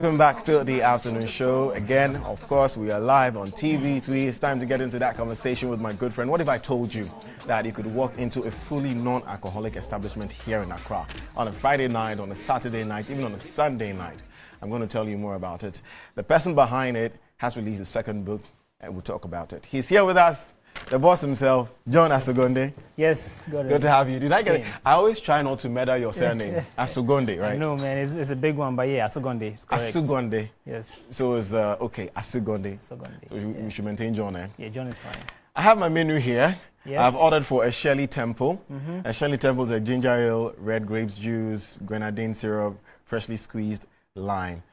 Welcome back to the afternoon show. Again, of course, we are live on TV3. It's time to get into that conversation with my good friend. What if I told you that you could walk into a fully non-alcoholic establishment here in Accra on a Friday night, on a Saturday night, even on a Sunday night? I'm going to tell you more about it. The person behind it has released a second book, and we'll talk about it. He's here with us. The boss himself, John Asogonnde. Yes, good to have you. Did I get it? I always try not to murder your surname. Asogonnde, right? No, man, it's a big one, but yeah, Asogonnde is correct. Asogonnde. Yes. So it's okay, Asogonnde. Asogonnde. So we should maintain John, eh? Yeah, John is fine. I have my menu here. Yes. I've ordered for a Shirley Temple. A Shirley Temple is a ginger ale, red grapes juice, grenadine syrup, freshly squeezed lime.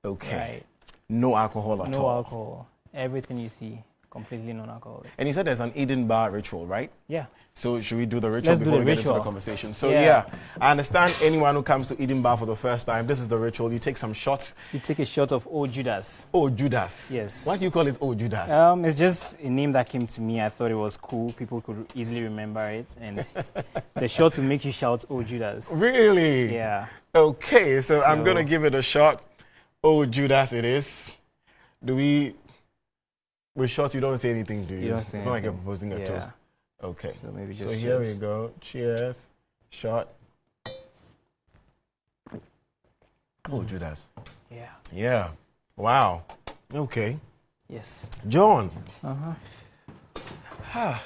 Okay. Right. No alcohol at all. No alcohol. Everything you see, completely non-alcoholic. And you said there's an Eden bar ritual, right? Yeah. So should we do the ritual Let's before do the we get ritual. into the conversation? So yeah, I understand anyone who comes to Eden bar for the first time, this is the ritual. You take some shots. You take a shot of Old Judas. Oh, Judas. Yes. Why do you call it Oh, Judas? It's just a name that came to me. I thought it was cool. People could easily remember it. And the shot will make you shout, Oh, Judas. Really? Yeah. Okay, so I'm going to give it a shot. Oh, Judas it is. With shots, you don't say anything, do you? You don't say It's not like you're anything. proposing a toast. Okay. So maybe just So here we cheers. go. Cheers. Shot. Oh, Judas. Yeah. Yeah. Wow. Okay. Yes. John. Uh-huh.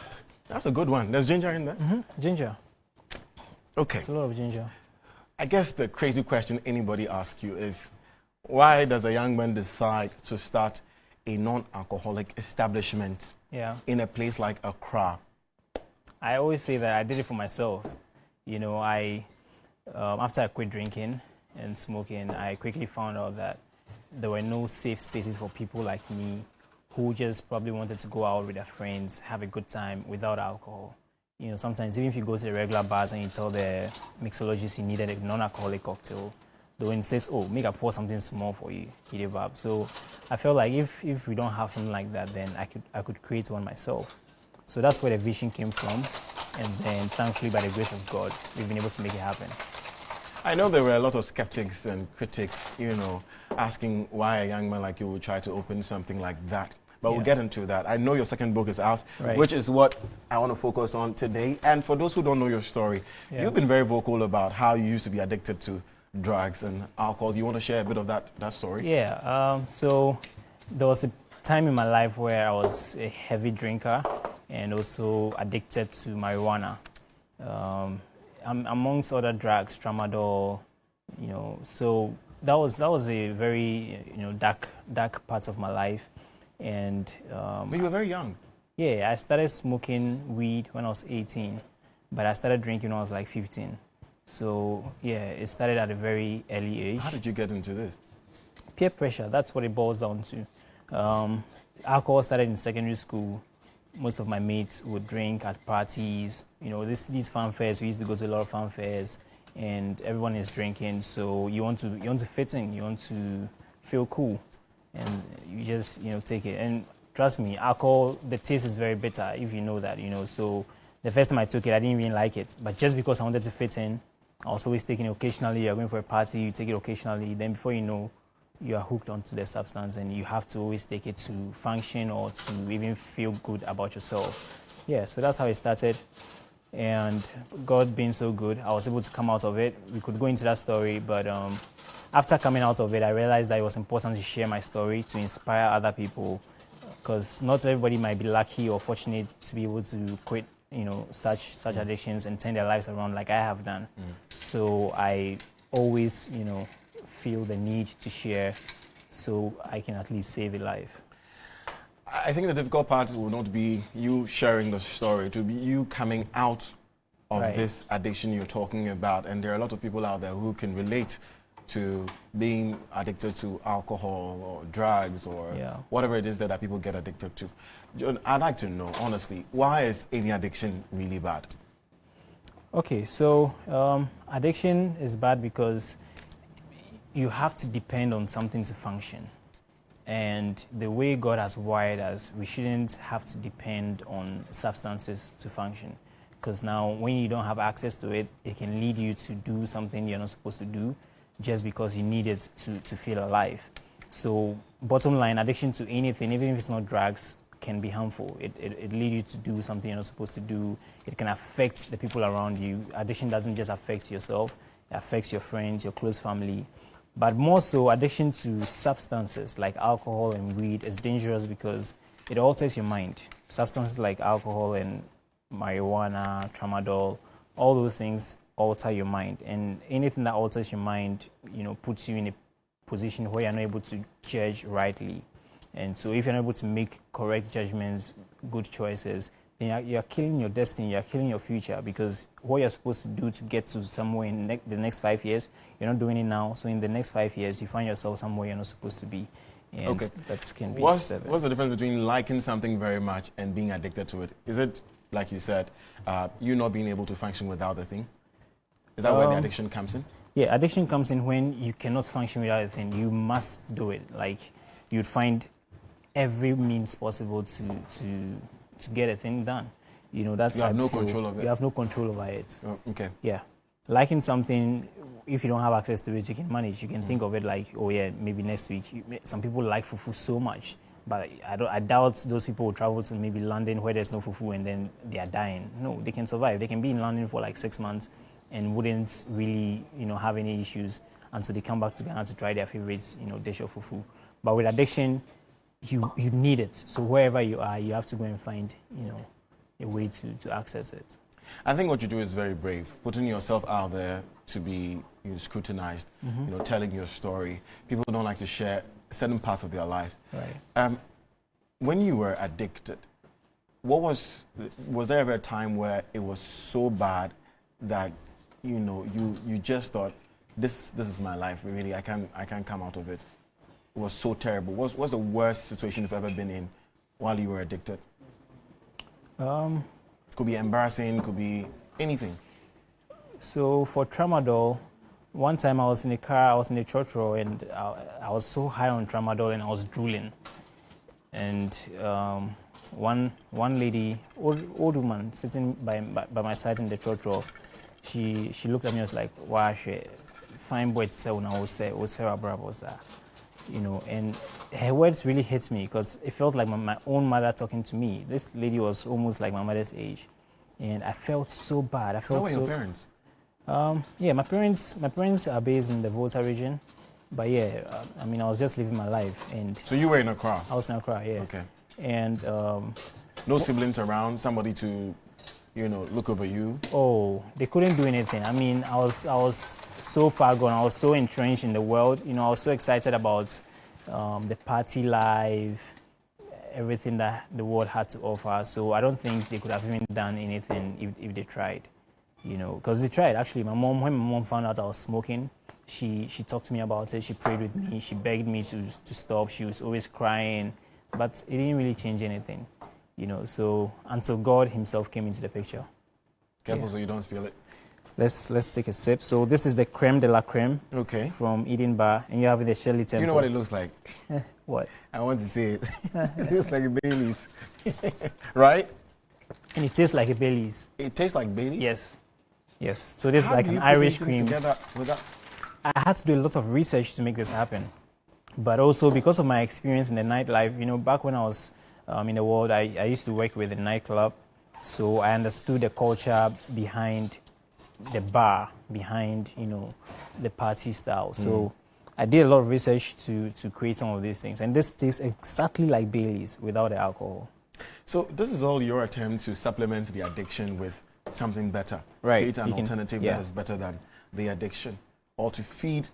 That's a good one. There's ginger in there? Ginger. Okay. It's a lot of ginger. I guess the crazy question anybody asks you is, why does a young man decide to start a non-alcoholic establishment in a place like Accra? I always say that I did it for myself. You know, after I quit drinking and smoking, I quickly found out that there were no safe spaces for people like me who just probably wanted to go out with their friends, have a good time without alcohol. You know, sometimes even if you go to the regular bars and you tell the mixologist you needed a non-alcoholic cocktail, the one says, oh, make I pour something small for you, heat it up. So I felt like if we don't have something like that, then I could create one myself. So that's where the vision came from. And then thankfully, by the grace of God, we've been able to make it happen. I know there were a lot of skeptics and critics, asking why a young man like you would try to open something like that. But we'll get into that. I know your second book is out, which is what I want to focus on today. And for those who don't know your story, you've been very vocal about how you used to be addicted to drugs and alcohol. Do you want to share a bit of that story? Yeah. So there was a time in my life where I was a heavy drinker and also addicted to marijuana. Amongst other drugs, tramadol, so that was a very dark part of my life. And but you were very young. Yeah, I started smoking weed when I was 18, but I started drinking when I was like 15. So yeah, it started at a very early age. How did you get into this? Peer pressure, that's what it boils down to. Alcohol started in secondary school. Most of my mates would drink at parties. These fanfares, we used to go to a lot of fanfares, and everyone is drinking. So you want to fit in, you want to feel cool, and you just take it. And trust me, alcohol, the taste is very bitter, if you know that. So the first time I took it, I didn't even like it, but just because I wanted to fit in, I was always taking it occasionally. You're going for a party, you take it occasionally. Then before you know, you are hooked onto the substance, and you have to always take it to function or to even feel good about yourself. Yeah, so that's how it started. And God being so good, I was able to come out of it. We could go into that story, but after coming out of it, I realized that it was important to share my story, to inspire other people, because not everybody might be lucky or fortunate to be able to quit such addictions and turn their lives around like I have done. So I always, feel the need to share so I can at least save a life. I think the difficult part will not be you sharing the story, it will be you coming out of this addiction you're talking about. And there are a lot of people out there who can relate to being addicted to alcohol or drugs or whatever it is that people get addicted to. John, I'd like to know, honestly, why is any addiction really bad? Okay, so addiction is bad because you have to depend on something to function. And the way God has wired us, we shouldn't have to depend on substances to function. Because now when you don't have access to it, it can lead you to do something you're not supposed to do. just because you need it to feel alive. So bottom line, addiction to anything, even if it's not drugs, can be harmful. It leads you to do something you're not supposed to do. It can affect the people around you. Addiction doesn't just affect yourself, it affects your friends, your close family. But more so, addiction to substances like alcohol and weed is dangerous because it alters your mind. Substances like alcohol and marijuana, tramadol, all those things alter your mind. And anything that alters your mind, puts you in a position where you're not able to judge rightly. And so if you're not able to make correct judgments, good choices, then you're killing your destiny, you're killing your future, because what you're supposed to do to get to somewhere in the next 5 years, you're not doing it now. So in the next 5 years, you find yourself somewhere you're not supposed to be. And okay. That can be What's the difference between liking something very much and being addicted to it? Is it, like you said, you not being able to function without the thing? Is that where the addiction comes in? Yeah, addiction comes in when you cannot function without a thing. You must do it. Like, you'd find every means possible to get a thing done. That's you have no control of it. You have no control over it. Oh, okay. Yeah. Liking something, if you don't have access to it, you can manage. You can think of it like, oh yeah, maybe next week. Some people like fufu so much, but I doubt those people will travel to maybe London where there's no fufu and then they are dying. No, they can survive. They can be in London for like 6 months and wouldn't really, have any issues until they come back to Ghana to try their favorite, dish of fufu. But with addiction, you need it. So wherever you are, you have to go and find, a way to access it. I think what you do is very brave, putting yourself out there to be scrutinized, telling your story. People don't like to share certain parts of their lives. Right. When you were addicted, was there ever a time where it was so bad that you just thought, this is my life, really, I can't come out of it? It was so terrible. What's the worst situation you've ever been in while you were addicted? Could be embarrassing, could be anything. So for tramadol, one time I was in a car, I was in a church row, and I was so high on tramadol and I was drooling. And one lady, old woman, sitting by my side in the church row, she looked at me and was like, wow, fine boy, and her words really hit me because it felt like my own mother talking to me. This lady was almost like my mother's age, and I felt so bad. How were your parents? Yeah, my parents are based in the Volta region, but yeah, I was just living my life. And so you were in Accra? I was in Accra, yeah. Okay. And no siblings around, somebody to look over you? Oh, they couldn't do anything. I was so far gone. I was so entrenched in the world. I was so excited about the party life, everything that the world had to offer. So I don't think they could have even done anything if they tried, because they tried. Actually, when my mom found out I was smoking, she talked to me about it. She prayed with me. She begged me to stop. She was always crying, but it didn't really change anything. So until God himself came into the picture. Careful so you don't spill it. Let's take a sip. So this is the creme de la creme. Okay. From Eden Bar, and you have the Shirley Temple. You know what it looks like? What? I want to say it. It looks like a Baileys. Right? And it tastes like a Baileys. It tastes like Baileys? Yes. Yes. So this is like an Irish cream. I had to do a lot of research to make this happen. But also because of my experience in the nightlife, back when I was in the world, I used to work with a nightclub, so I understood the culture behind the bar, behind the party style. So I did a lot of research to create some of these things, and this tastes exactly like Baileys without the alcohol. So this is all your attempt to supplement the addiction with something better, right? Create an alternative that is better than the addiction, or to feed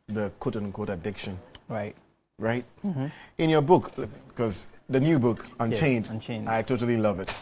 the quote-unquote addiction, right? Right? Mm-hmm. In your book, because the new book, Unchained, yes, Unchained, I totally love it.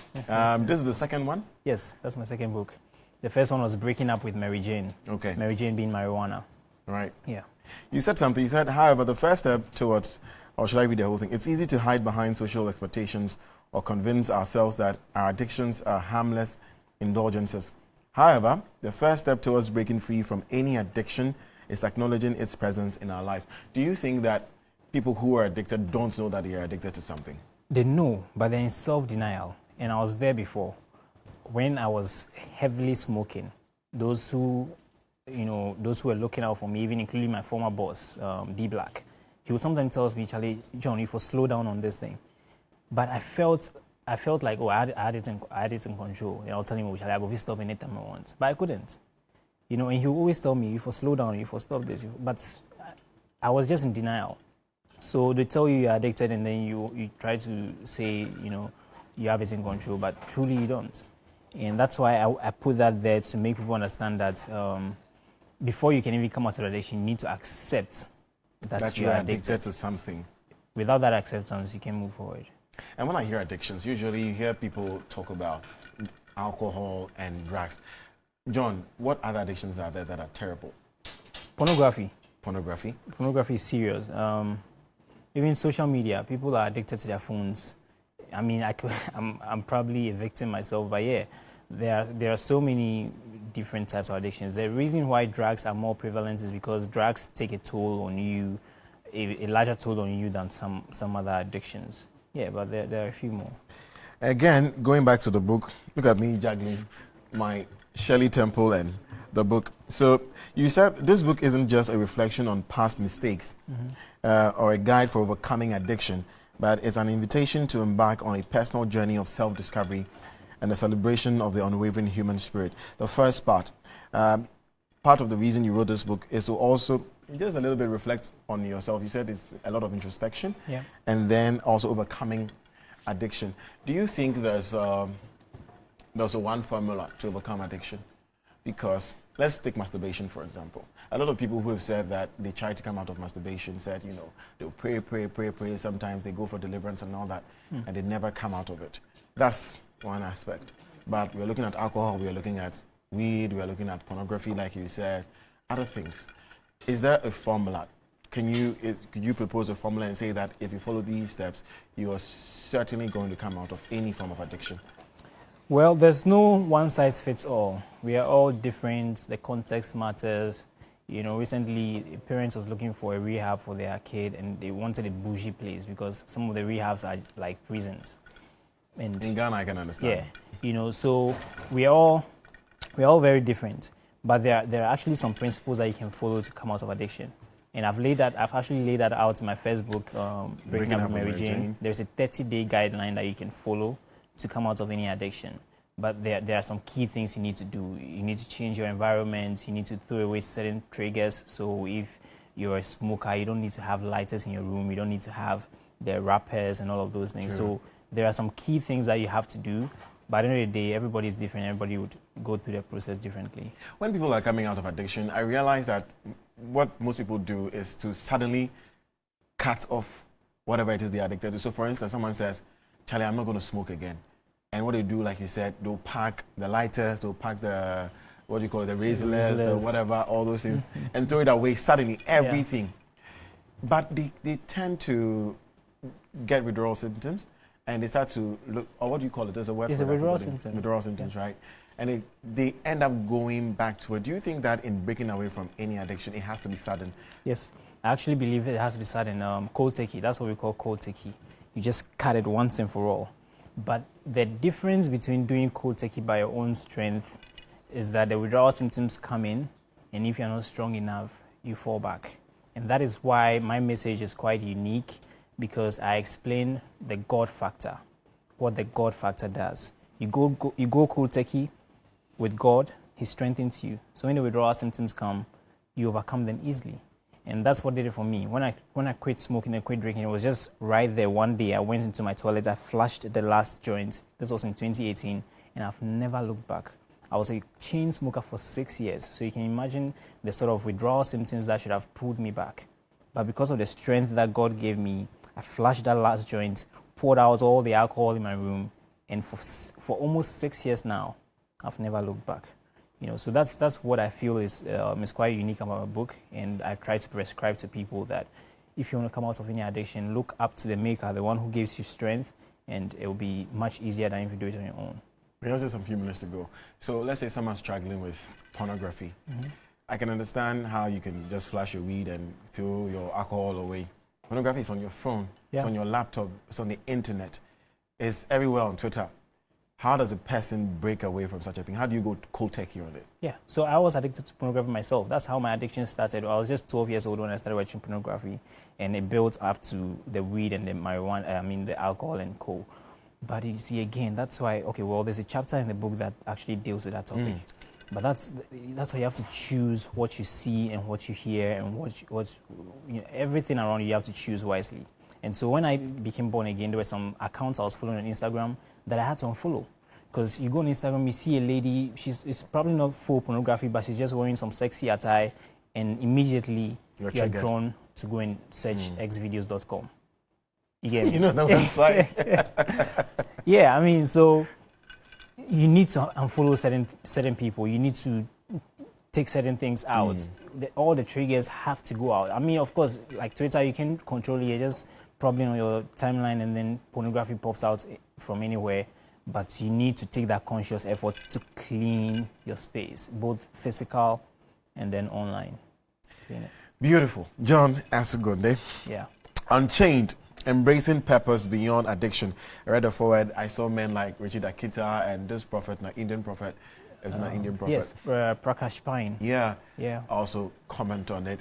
This is the second one? Yes, that's my second book. The first one was Breaking Up with Mary Jane. Okay. Mary Jane being marijuana. Right. Yeah. You said something. You said, however, the first step towards, or should I read the whole thing? It's easy to hide behind social expectations or convince ourselves that our addictions are harmless indulgences. However, the first step towards breaking free from any addiction is acknowledging its presence in our life. Do you think that people who are addicted don't know that they are addicted to something? They know, but they're in self-denial. And I was there before. When I was heavily smoking, those who you know, those who were looking out for me, even including my former boss, D Black, he would sometimes tell me, Charlie, John, you for slow down on this thing. But I felt like, oh, I had it in control. And I'll tell him, oh, Charlie, I go stop anytime I want. But I couldn't. You know, and he would always tell me, you for slow down, you for stop this. But I was just in denial. So they tell you you're addicted, and then you try to say, you know, you have it in control, but truly you don't. And that's why I put that there to make people understand that before you can even come out of addiction, you need to accept that you are addicted to something. Without that acceptance, you can move forward. And when I hear addictions, usually you hear people talk about alcohol and drugs. John, what other addictions are there that are terrible? Pornography. Pornography? Pornography is serious. Even social media, people are addicted to their phones. I mean, I'm probably a victim myself, but yeah, there are so many different types of addictions. The reason why drugs are more prevalent is because drugs take a toll on you, a larger toll on you than some other addictions. Yeah, but there are a few more. Again, going back to the book, look at me juggling my Shirley Temple and the book. So you said this book isn't just a reflection on past mistakes or a guide for overcoming addiction, but it's an invitation to embark on a personal journey of self-discovery and the celebration of the unwavering human spirit. The first part of the reason you wrote this book is to also just a little bit reflect on yourself. You said it's a lot of introspection, and then also overcoming addiction. Do you think there's a one formula to overcome addiction? Because let's take masturbation, for example. A lot of people who have said that they try to come out of masturbation said, you know, they'll pray. Sometimes they go for deliverance and all that, and they never come out of it. That's one aspect. But we're looking at alcohol, we're looking at weed, we're looking at pornography, like you said, other things. Is there a formula? Could you propose a formula and say that if you follow these steps, you are certainly going to come out of any form of addiction? Well, there's no one size fits all. We are all different. The context matters. You know, recently, a parent was looking for a rehab for their kid, and they wanted a bougie place because some of the rehabs are like prisons. And in Ghana, I can understand. Yeah, you know, so we're all very different. But there are actually some principles that you can follow to come out of addiction. And I've actually laid that out in my first book, Breaking Up with Mary Jane. There's a 30-day guideline that you can follow to come out of any addiction. But there are some key things you need to do. You need to change your environment. You need to throw away certain triggers. So if you're a smoker, you don't need to have lighters in your room. You don't need to have the wrappers and all of those things. Sure. So there are some key things that you have to do. But at the end of the day, everybody's different. Everybody would go through the process differently. When people are coming out of addiction, I realize that what most people do is to suddenly cut off whatever it is they're addicted to. So for instance, someone says, Charlie, I'm not going to smoke again. And what they do, like you said, they'll pack the lighters, they'll pack the, what do you call it, the razors, the whatever, all those things, and throw it away suddenly, everything. Yeah. But they tend to get withdrawal symptoms, and they start to look, or what do you call it? There's a word for it. It's a withdrawal symptom. Withdrawal symptoms, right? And they end up going back to it. Do you think that in breaking away from any addiction, it has to be sudden? Yes, I actually believe it has to be sudden. Cold turkey, that's what we call cold turkey. You just cut it once and for all. But the difference between doing cold turkey by your own strength is that the withdrawal symptoms come in, and if you're not strong enough, you fall back. And that is why my message is quite unique, because I explain the God factor, what the God factor does. You go cold turkey with God, He strengthens you. So when the withdrawal symptoms come, you overcome them easily. And that's what did it for me. When I quit smoking and quit drinking, it was just right there. One day I went into my toilet, I flushed the last joint. This was in 2018, and I've never looked back. I was a chain smoker for 6 years, so you can imagine the sort of withdrawal symptoms that should have pulled me back. But because of the strength that God gave me, I flushed that last joint, poured out all the alcohol in my room, and for almost 6 years now, I've never looked back. You know, so that's what I feel is quite unique about my book, and I try to prescribe to people that if you want to come out of any addiction, look up to the Maker, the one who gives you strength, and it will be much easier than if you do it on your own. We have just a few minutes to go. So let's say someone's struggling with pornography. I can understand how you can just flash your weed and throw your alcohol away. Pornography is on your phone, it's on your laptop, it's on the internet, it's everywhere on Twitter. how does a person break away from such a thing? How do you go cold turkey on it? Yeah, so I was addicted to pornography myself. That's how my addiction started. I was just 12 years old when I started watching pornography, and it built up to the weed and the marijuana, the alcohol and co. But you see, again, that's why, okay, well, there's a chapter in the book that actually deals with that topic. But that's why you have to choose what you see and what you hear and everything around you, you have to choose wisely. And so when I became born again, there were some accounts I was following on Instagram that I had to unfollow. Because you go on Instagram, you see a lady, it's probably not full pornography, but she's just wearing some sexy attire, and immediately you're drawn to go and search xvideos.com. You get me? You know the website? Yeah, I mean, so you need to unfollow certain people. You need to take certain things out. All the triggers have to go out. I mean, of course, like Twitter, you can control it. You just probably on your timeline, and then pornography pops out from anywhere. But you need to take that conscious effort to clean your space, both physical and then online. Clean it. Beautiful. John Asogonnde. Yeah. Unchained, embracing purpose beyond addiction. I read the forward. I saw men like Richard Akita and this prophet, an Indian prophet. Is an Indian prophet. Yes, Prakash Pine. Yeah. Yeah. Also comment on it.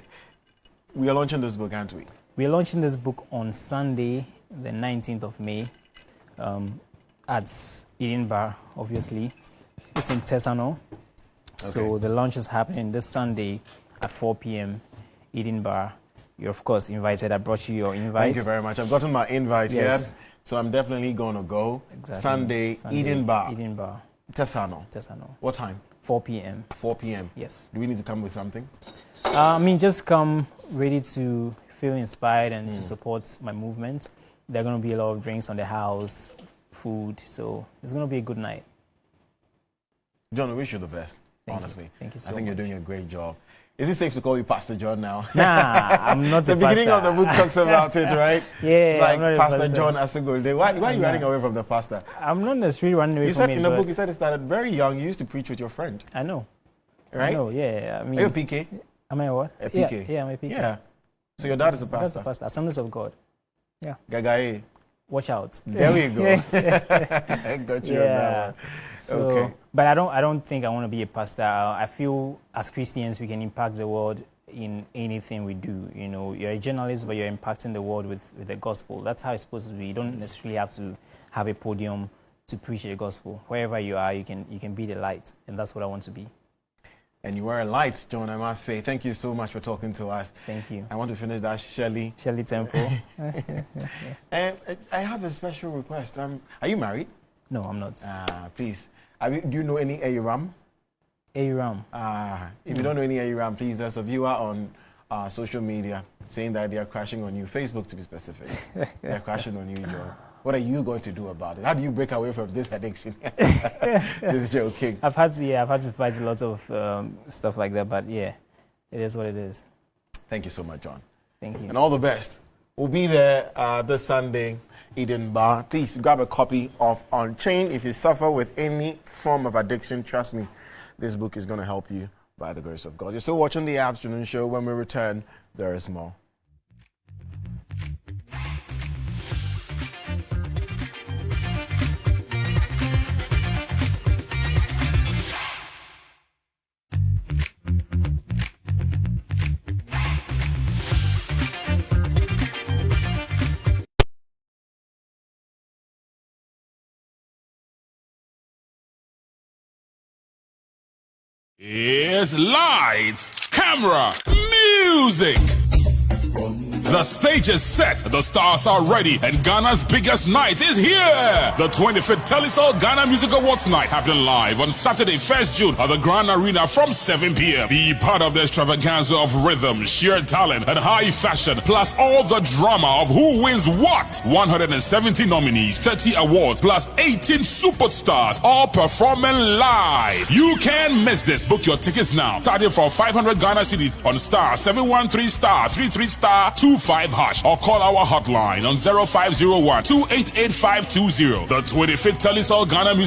We are launching this book, aren't we? We are launching this book on Sunday, the 19th of May. At Edinburgh, obviously. It's in Tesano. Okay. So the launch is happening this Sunday at 4 p.m. Edinburgh. You're, of course, invited. I brought you your invite. Thank you very much. I've gotten my invite here. So I'm definitely going to go. Exactly. Sunday, Edinburgh. Edinburgh. Tesano. What time? 4 p.m. 4 p.m. Yes. Do we need to come with something? Just come ready to feel inspired and to support my movement. There are going to be a lot of drinks on the house, food, so it's going to be a good night. John, I wish you the best, honestly. Thank you so much. I think you're doing a great job. Is it safe to call you Pastor John now? Nah, I'm not The beginning of the book talks about it, right? Yeah, like I'm not Pastor John Asogonnde. Why are you running away from the pastor? I'm not necessarily running away from it. In the book, you said it started very young. You used to preach with your friend. I know. Right? I know, yeah. I mean, are you a PK? Am I what? A PK? Yeah, I'm a PK. Yeah. So your dad is a pastor? That's a pastor. Assemblies of God. Yeah. Gagae. Watch out. There we go. Got you on that one. So, okay. But I don't think I want to be a pastor. I feel as Christians we can impact the world in anything we do. You know, you're a journalist, but you're impacting the world with the gospel. That's how it's supposed to be. You don't necessarily have to have a podium to preach the gospel. Wherever you are, you can be the light, and that's what I want to be. And you are a light, John, I must say. Thank you so much for talking to us. Thank you. I want to finish that Shelley Temple. And I have a special request. Are you married? No, I'm not. Please. Do you know any Aram? Aram. If you don't know any Aram, please, there's a viewer on social media saying that they are crashing on you. Facebook, to be specific. They're crashing on you, John. What are you going to do about it? How do you break away from this addiction? Just joking. I've had to fight a lot of stuff like that, but yeah, it is what it is. Thank you so much, John. Thank you. And all the best. We'll be there this Sunday, Edinburgh. Please grab a copy of Unchained. If you suffer with any form of addiction, trust me, this book is going to help you by the grace of God. You're still watching the afternoon show. When we return, there is more. It's lights, camera, music. The stage is set, the stars are ready, and Ghana's biggest night is here! The 25th Telisol Ghana Music Awards Night happening live on Saturday, 1st June at the Grand Arena from 7 p.m. Be part of the extravaganza of rhythm, sheer talent, and high fashion, plus all the drama of who wins what. 170 nominees, 30 awards, plus 18 superstars, all performing live. You can't miss this. Book your tickets now, starting from 500 Ghana cedis on star 713 star 33 star 25 hash, or call our hotline on 0501 288520. The 25th Telisol Ghana Music